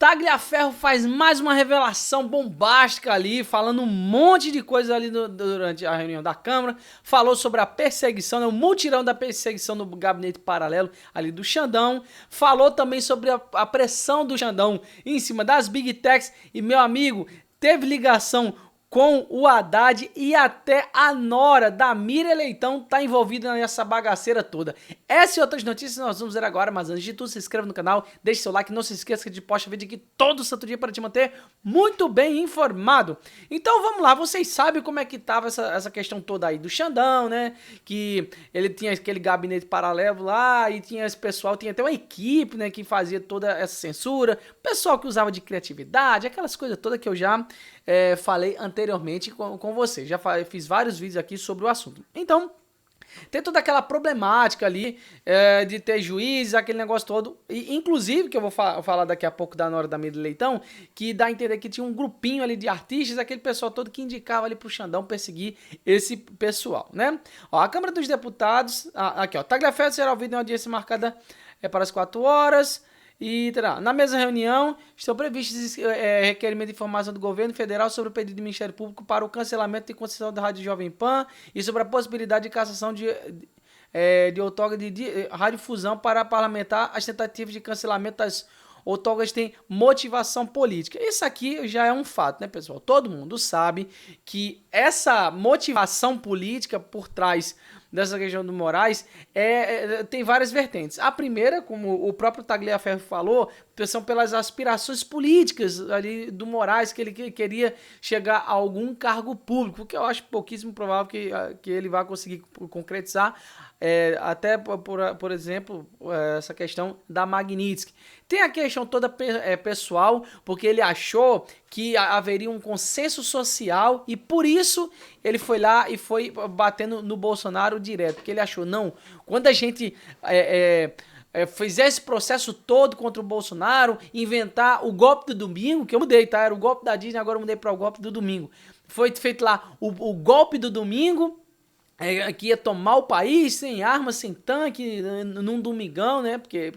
Tagliaferro faz mais uma revelação bombástica ali, falando um monte de coisa ali durante a reunião da Câmara. Falou sobre a perseguição, né, o mutirão da perseguição no gabinete paralelo ali do Xandão. Falou também sobre a pressão do Xandão em cima das Big Techs. E, meu amigo, teve ligação com o Haddad e até a nora da Miriam Leitão tá envolvida nessa bagaceira toda. Essa e outras notícias nós vamos ver agora, mas antes de tudo, se inscreva no canal, deixe seu like, não se esqueça que a gente posta vídeo aqui todo santo dia para te manter muito bem informado. Então vamos lá, vocês sabem como é que tava essa questão toda aí do Xandão, né? Que ele tinha aquele gabinete paralelo lá e tinha esse pessoal, tinha até uma equipe, né, que fazia toda essa censura, pessoal que usava de criatividade, aquelas coisas todas que eu já falei anteriormente com vocês. Já fiz vários vídeos aqui sobre o assunto. Então, tem toda aquela problemática ali de ter juízes, aquele negócio todo. E, inclusive, que eu vou falar daqui a pouco da Nora da Miriam Leitão, que dá a entender que tinha um grupinho ali de artistas, aquele pessoal todo que indicava ali pro Xandão perseguir esse pessoal, né? Ó, a Câmara dos Deputados, aqui ó, Tagliaferro será ouvido em audiência marcada para as 4 horas. E na mesma reunião, estão previstos requerimento de informação do governo federal sobre o pedido do Ministério Público para o cancelamento e concessão da Rádio Jovem Pan e sobre a possibilidade de cassação de outorga de radiodifusão para parlamentar. As tentativas de cancelamento das outorgas têm motivação política. Isso aqui já é um fato, né, pessoal? Todo mundo sabe que essa motivação política por trás dessa questão do Moraes tem várias vertentes. A primeira, como o próprio Tagliaferro falou, são pelas aspirações políticas ali do Moraes, que ele queria chegar a algum cargo público, que eu acho pouquíssimo provável que ele vá conseguir concretizar, até, por exemplo, essa questão da Magnitsky. Tem a questão toda pessoal, porque ele achou que haveria um consenso social e por isso ele foi lá e foi batendo no Bolsonaro direto, porque ele achou, não, quando a gente fizer esse processo todo contra o Bolsonaro, inventar o golpe do domingo, que eu mudei, tá? Era o golpe da Disney, agora eu mudei para o golpe do domingo. Foi feito lá o golpe do domingo, que ia tomar o país sem armas, sem tanque, num domingão, né? Porque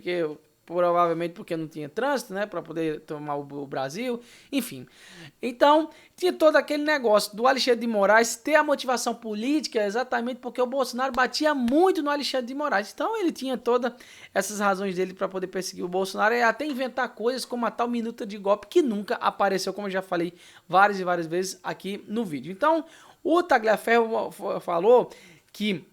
provavelmente porque não tinha trânsito, né, para poder tomar o Brasil, enfim. Então, tinha todo aquele negócio do Alexandre de Moraes ter a motivação política exatamente porque o Bolsonaro batia muito no Alexandre de Moraes. Então, ele tinha todas essas razões dele para poder perseguir o Bolsonaro e até inventar coisas como a tal minuta de golpe que nunca apareceu, como eu já falei várias e várias vezes aqui no vídeo. Então, o Tagliaferro falou que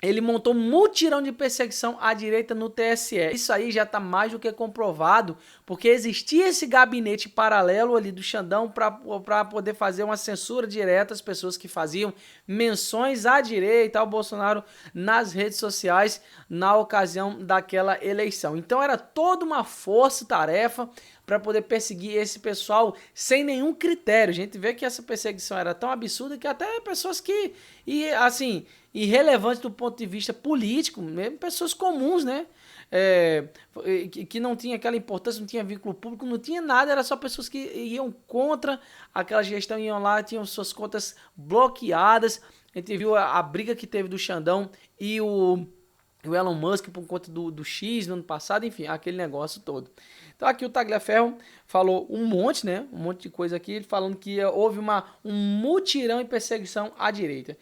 ele montou um mutirão de perseguição à direita no TSE. Isso aí já está mais do que comprovado, porque existia esse gabinete paralelo ali do Xandão para poder fazer uma censura direta às pessoas que faziam menções à direita, ao Bolsonaro, nas redes sociais na ocasião daquela eleição. Então era toda uma força-tarefa para poder perseguir esse pessoal sem nenhum critério. A gente vê que essa perseguição era tão absurda que até pessoas que, assim, irrelevantes do ponto de vista político, mesmo pessoas comuns, né? Que não tinha aquela importância, não tinha vínculo público, não tinha nada, era só pessoas que iam contra aquela gestão, iam lá, tinham suas contas bloqueadas. A gente viu a briga que teve do Xandão e o Elon Musk por conta do X no ano passado, enfim, aquele negócio todo. Então aqui o Tagliaferro falou um monte, né? Um monte de coisa aqui, falando que houve um mutirão e perseguição à direita.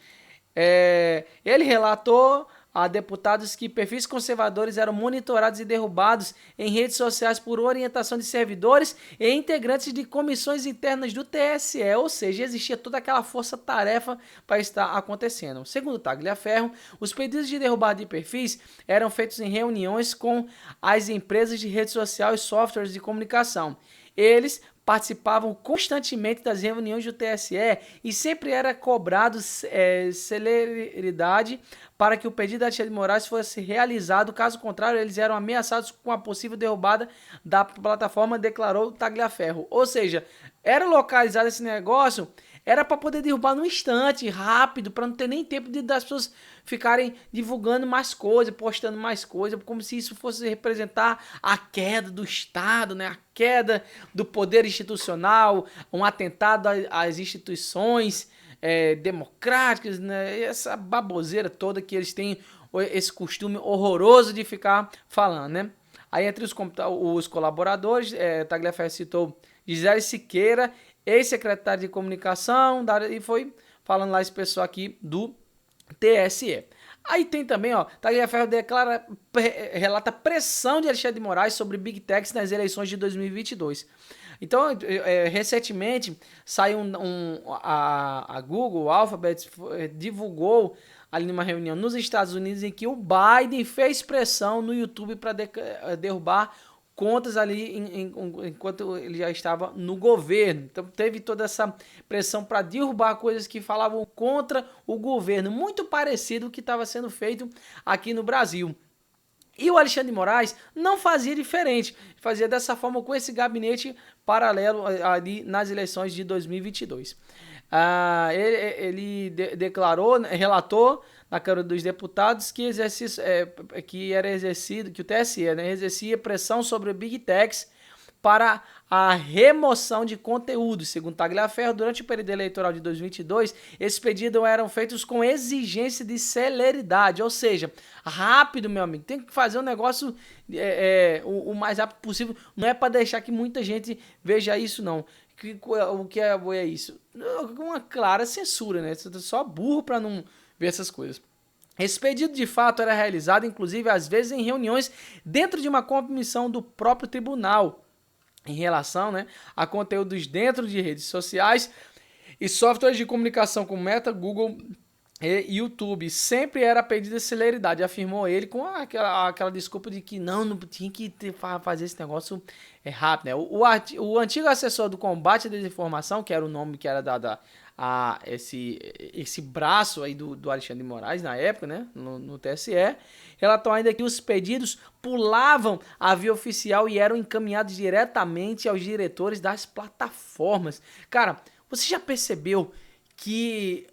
Ele relatou a deputados que perfis conservadores eram monitorados e derrubados em redes sociais por orientação de servidores e integrantes de comissões internas do TSE, ou seja, existia toda aquela força-tarefa para estar acontecendo. Segundo Tagliaferro, os pedidos de derrubada de perfis eram feitos em reuniões com as empresas de rede social e softwares de comunicação. Eles participavam constantemente das reuniões do TSE e sempre era cobrado celeridade para que o pedido da Alexandre de Moraes fosse realizado, caso contrário eles eram ameaçados com a possível derrubada da plataforma, declarou Tagliaferro. Ou seja, era localizado esse negócio, era para poder derrubar num instante, rápido, para não ter nem tempo das pessoas ficarem divulgando mais coisas, postando mais coisas, como se isso fosse representar a queda do Estado, né? A queda do poder institucional, um atentado às instituições democráticas, né? Essa baboseira toda que eles têm, esse costume horroroso de ficar falando, né? Aí entre os colaboradores, Tagliaferro citou Gisele Siqueira, ex-secretário de comunicação, e foi falando lá esse pessoal aqui do TSE. Aí tem também, Tagliaferro relata pressão de Alexandre de Moraes sobre Big Techs nas eleições de 2022. Então, recentemente, saiu a Google, a Alphabet, divulgou ali numa reunião nos Estados Unidos em que o Biden fez pressão no YouTube para derrubar contas ali enquanto ele já estava no governo. Então teve toda essa pressão para derrubar coisas que falavam contra o governo, muito parecido com o que estava sendo feito aqui no Brasil. E o Alexandre de Moraes não fazia diferente, fazia dessa forma com esse gabinete paralelo ali nas eleições de 2022. Ele relatou na Câmara dos Deputados que o TSE exercia pressão sobre o Big Techs para a remoção de conteúdo. Segundo Tagliaferro, durante o período eleitoral de 2022, esses pedidos eram feitos com exigência de celeridade, ou seja, rápido, meu amigo, tem que fazer um negócio o mais rápido possível, não é para deixar que muita gente veja isso, não. O que é isso? Uma clara censura, né? Você tá só burro para não ver essas coisas. Esse pedido de fato era realizado, inclusive, às vezes em reuniões dentro de uma comissão do próprio tribunal, em relação, né, a conteúdos dentro de redes sociais e softwares de comunicação como Meta, Google e YouTube. Sempre era pedida celeridade, afirmou ele com aquela desculpa de que não tinha que fazer esse negócio rápido, né? O antigo assessor do combate à desinformação, que era o nome que era dado a esse braço aí do Alexandre de Moraes na época, né, no TSE, relatou ainda que os pedidos pulavam a via oficial e eram encaminhados diretamente aos diretores das plataformas. Cara, você já percebeu que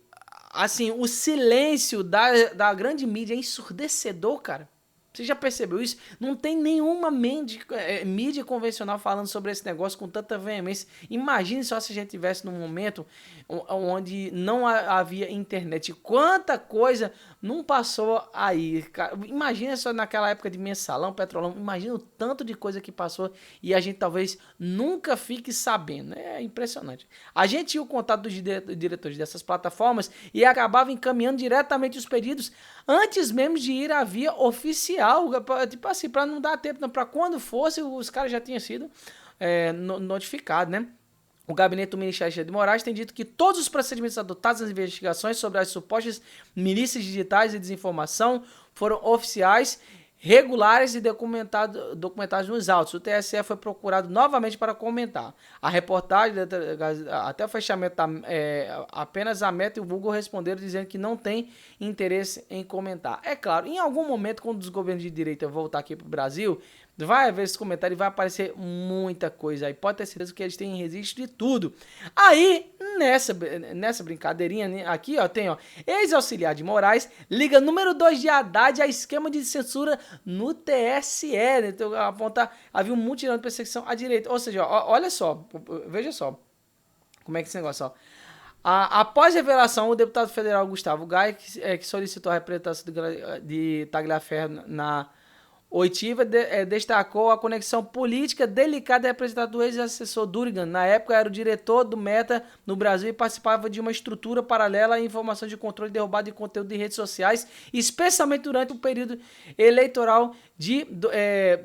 assim, o silêncio da grande mídia é ensurdecedor, cara? Você já percebeu isso? Não tem nenhuma mídia convencional falando sobre esse negócio com tanta veemência. Imagine só se a gente tivesse num momento onde não havia internet. Quanta coisa não passou aí, cara. Imagina só naquela época de Mensalão, Petrolão. Imagina o tanto de coisa que passou e a gente talvez nunca fique sabendo. É impressionante. A gente tinha o contato dos diretores dessas plataformas e acabava encaminhando diretamente os pedidos antes mesmo de ir à via oficial. Tipo assim, para não dar tempo, para quando fosse, os caras já tinham sido notificados, né? O gabinete do ministro Alexandre de Moraes tem dito que todos os procedimentos adotados nas investigações sobre as supostas milícias digitais e desinformação foram oficiais, regulares e documentados nos autos. O TSE foi procurado novamente para comentar. A reportagem, até o fechamento, apenas a Meta e o Google responderam dizendo que não tem interesse em comentar. É claro, em algum momento, quando os governos de direita voltar aqui para o Brasil, vai haver esse comentário e vai aparecer muita coisa aí. Pode ter certeza que eles têm registro de tudo. Aí, nessa brincadeirinha aqui, tem, ex-auxiliar de Moraes liga número 2 de Haddad a esquema de censura no TSE. Né? Então, havia um mutirão de perseguição à direita. Ou seja, olha só, veja só como é que esse negócio, após a revelação, o deputado federal Gustavo Gaia, que solicitou a representação de Tagliaferro na oitiva, destacou a conexão política delicada e representada do ex-assessor Durigan. Na época era o diretor do Meta no Brasil e participava de uma estrutura paralela à informação de controle e derrubada de conteúdo de redes sociais, especialmente durante o período eleitoral de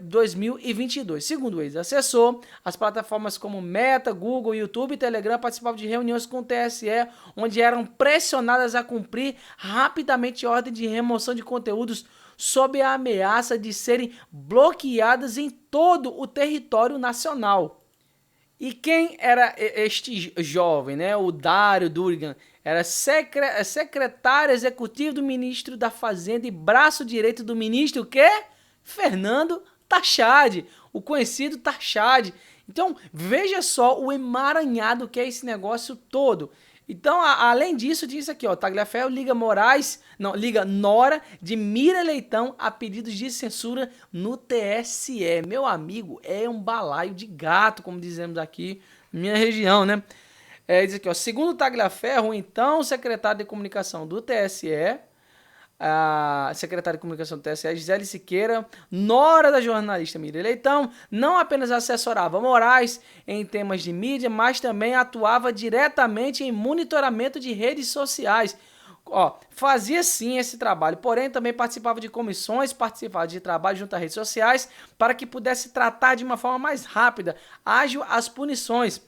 2022. Segundo o ex-assessor, as plataformas como Meta, Google, YouTube e Telegram participavam de reuniões com o TSE, onde eram pressionadas a cumprir rapidamente ordem de remoção de conteúdos sob a ameaça de serem bloqueadas em todo o território nacional. E quem era este jovem, né? O Dário Durigan, era secretário executivo do ministro da Fazenda e braço direito do ministro, Fernando Tachad, o conhecido Tachad. Então, veja só o emaranhado que é esse negócio todo. Então, além disso, diz aqui, Tagliaferro liga Nora de Mira Leitão a pedidos de censura no TSE. Meu amigo, é um balaio de gato, como dizemos aqui na minha região, né? Diz aqui, segundo Tagliaferro, então secretário de comunicação do TSE, a secretária de comunicação do TSE, Gisele Siqueira, nora da jornalista Miriam Leitão, não apenas assessorava Moraes em temas de mídia, mas também atuava diretamente em monitoramento de redes sociais. Ó, fazia sim esse trabalho, porém também participava de comissões, participava de trabalho junto às redes sociais para que pudesse tratar de uma forma mais rápida, ágil as punições,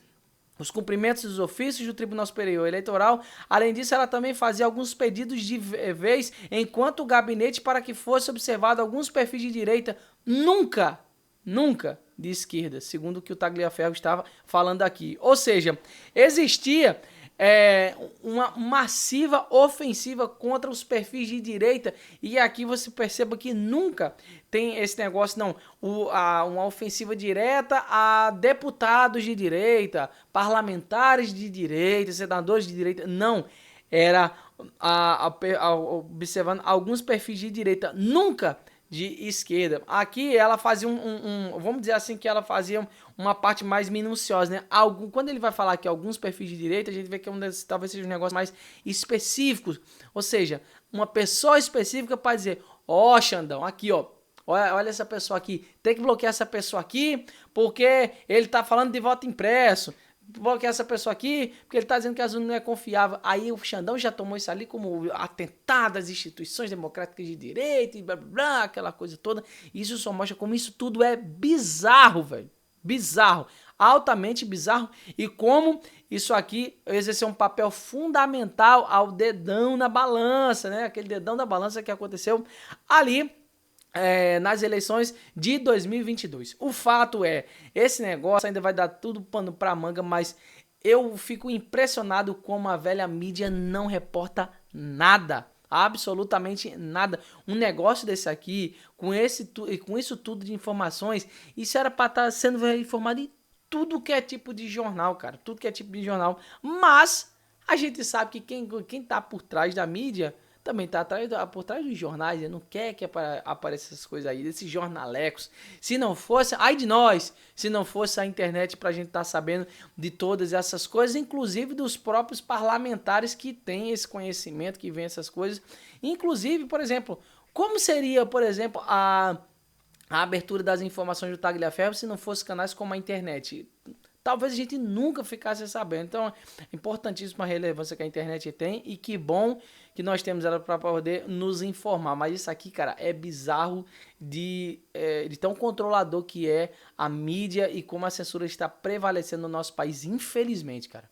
os cumprimentos dos ofícios do Tribunal Superior Eleitoral. Além disso, ela também fazia alguns pedidos de vez enquanto o gabinete para que fosse observado alguns perfis de direita, nunca de esquerda, segundo o que o Tagliaferro estava falando aqui. Ou seja, existia uma massiva ofensiva contra os perfis de direita, e aqui você perceba que nunca tem esse negócio, não, uma ofensiva direta a deputados de direita, parlamentares de direita, senadores de direita, não, era observando alguns perfis de direita, nunca de esquerda. Aqui ela fazia vamos dizer assim, que ela fazia uma parte mais minuciosa, né? Quando ele vai falar que alguns perfis de direita, a gente vê que talvez seja um negócio mais específicos, ou seja, uma pessoa específica para dizer, ó, Xandão, aqui, ó, olha essa pessoa aqui, tem que bloquear essa pessoa aqui, porque ele tá falando de voto impresso, bloquear essa pessoa aqui, porque ele tá dizendo que as urnas não é confiável. Aí o Xandão já tomou isso ali como atentado às instituições democráticas de direito, e blá blá blá, aquela coisa toda. Isso só mostra como isso tudo é bizarro, velho. Bizarro, altamente bizarro, e como isso aqui exerceu um papel fundamental ao dedão na balança, né? Aquele dedão da balança que aconteceu ali nas eleições de 2022. O fato é, esse negócio ainda vai dar tudo pano pra manga, mas eu fico impressionado como a velha mídia não reporta nada. Absolutamente nada. Um negócio desse aqui, com isso tudo de informações, isso era para estar sendo informado em tudo que é tipo de jornal, cara. Tudo que é tipo de jornal. Mas a gente sabe que quem tá por trás da mídia também tá por trás dos jornais, né? Não quer que apareça essas coisas aí, desses jornalecos. Se não fosse, ai de nós, se não fosse a internet pra gente estar sabendo de todas essas coisas, inclusive dos próprios parlamentares que têm esse conhecimento, que vêem essas coisas. Inclusive, por exemplo, como seria, por exemplo, a abertura das informações do Tagliaferro se não fosse canais como a internet? Talvez a gente nunca ficasse sabendo. Então, é importantíssima a relevância que a internet tem, e que bom que nós temos ela para poder nos informar. Mas isso aqui, cara, é bizarro de tão controlador que é a mídia e como a censura está prevalecendo no nosso país, infelizmente, cara.